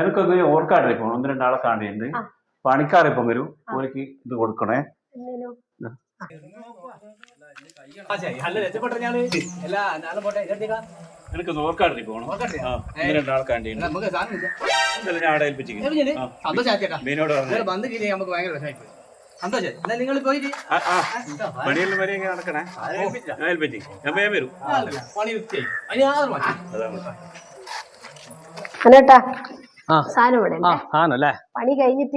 എനിക്കൊന്ന് ഓർക്കാണ്ടിൽ പോകണം. 1-2 ആളെ കാണുന്നുണ്ട്. പണിക്കാരിപ്പം വരും. ഓർക്ക് ഇത് കൊടുക്കണേ. എനിക്കൊന്ന് ഓർക്കാണ്ടിൽ പോകണം. 1-2 ആളെ കാണുന്നുണ്ട്. ഞാൻ അവിടെ ഏൽപ്പിച്ചിരിക്കുന്നു. മീനോട് പറഞ്ഞു നിങ്ങൾ പോയിട്ട് പണിയെല്ലാം വരെ നടക്കണേ. ഏൽപ്പിച്ചു ഞാൻ വേഗം വരും. പണി കഴിഞ്ഞിട്ട്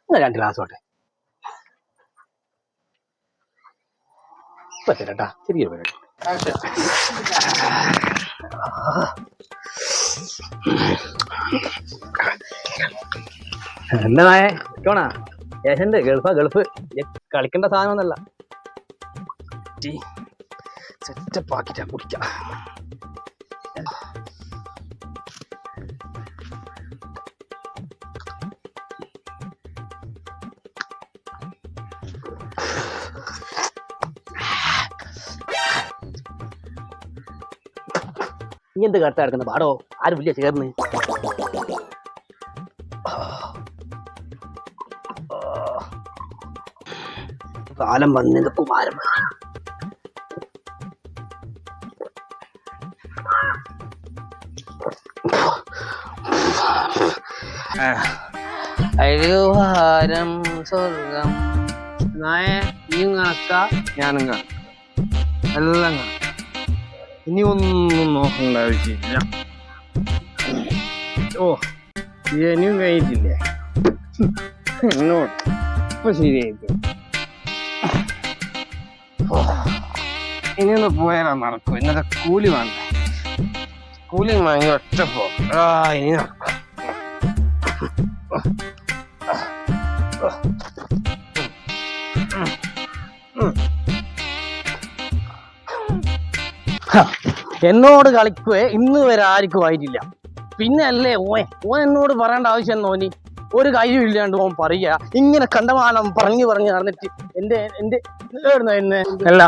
2 ഗ്ലാസ് ഓട്ടെ പറ്റില്ലട്ടാ. ചെറിയ പരിപാടി. എന്താ നായേ കേണാ ഏഷ്യന്റ് ഗൾഫ് കളിക്കേണ്ട സാധനമൊന്നല്ല. സെറ്റപ്പ് ആക്കിട്ടാ കുടിക്കാം. നീ എന്ത് കറുത്ത കിടക്കുന്ന പാടോ? ആരും ഇല്ല ചേർന്ന്. കാലം വന്നത് കുമാരം. അരുവാരം സ്വർഗം നായ നീയും കണക്ക ഞാനും കണക്ക എല്ലാം കണക്ക. ഇനി ഒന്നും നോക്കേണ്ട ആവശ്യമില്ല. ഓ ഇനിയും കഴിഞ്ഞിട്ടില്ലേ എന്നോട് ഇപ്പൊ ശരിയായിട്ട്. ഇനിയൊന്ന് പോയാലാ നടക്കും. ഇന്നത്തെ കൂലി വേണ്ട. കൂലി വാങ്ങി ഒറ്റ പോ. ഇനി നടക്കും. എന്നോട് കളിക്കുവേ ഇന്ന് വരെ ആർക്കും ആയിട്ടില്ല. പിന്നെ അല്ലേ ഓൻ എന്നോട് പറയേണ്ട ആവശ്യം തോന്നി. ഒരു കാര്യം ഇല്ലാണ്ട് ഓൻ പറയുക ഇങ്ങനെ കണ്ടമാനം പറഞ്ഞു നടന്നിട്ട് എന്റെ അല്ല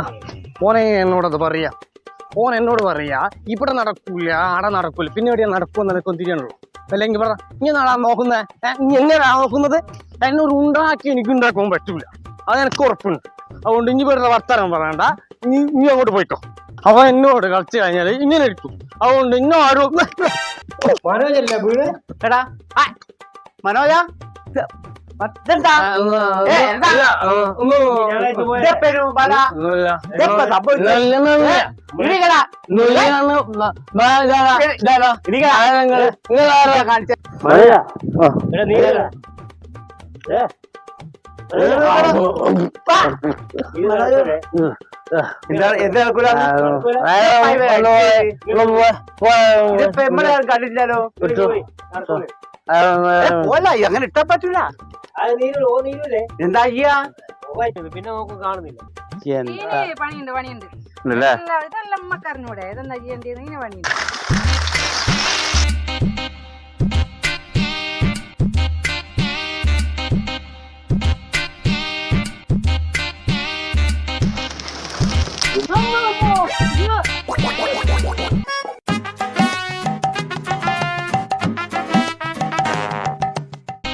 ഓനെ എന്നോടത് പറയാ. ഓൻ എന്നോട് പറയാ ഇവിടെ നടക്കൂല ആടെ നടക്കൂല പിന്നെ എവിടെയാ നടക്കുമെന്ന് എനിക്കൊന്നും തിരിയണല്ലോ. അല്ലെങ്കിൽ പറ ഇങ്ങനെ നടാൻ നോക്കുന്നേ എങ്ങനെയാ നോക്കുന്നത്? എന്നോട് ഉണ്ടാക്കി എനിക്ക് ഉണ്ടാക്കാൻ പറ്റൂല. അത് എനിക്ക് ഉറപ്പുണ്ട്. അതുകൊണ്ട് ഇനി വെറുതെ വർത്തമാനം പറയണ്ട. നീ അങ്ങോട്ട് പോയിക്കോ. അവൻ എന്നോട് കളിച്ചു കഴിഞ്ഞാല് ഇങ്ങനെ ഇരിക്കും. അതുകൊണ്ട് ഇന്നാരും മനോജല്ലേ വീട്? എടാ മനോജ കണ്ടില്ലല്ലോ. അങ്ങനെ ഇട്ടാ പറ്റൂല. എന്താ ചെയ്യാ? പിന്നെ നോക്കും കാണുന്നില്ല. പണിയുണ്ട് ഇതെല്ലാം അമ്മക്കറിഞ്ഞൂടെ? ഇതെന്താ ചെയ്യേണ്ടത്? ഇങ്ങനെ പണിയുണ്ട്.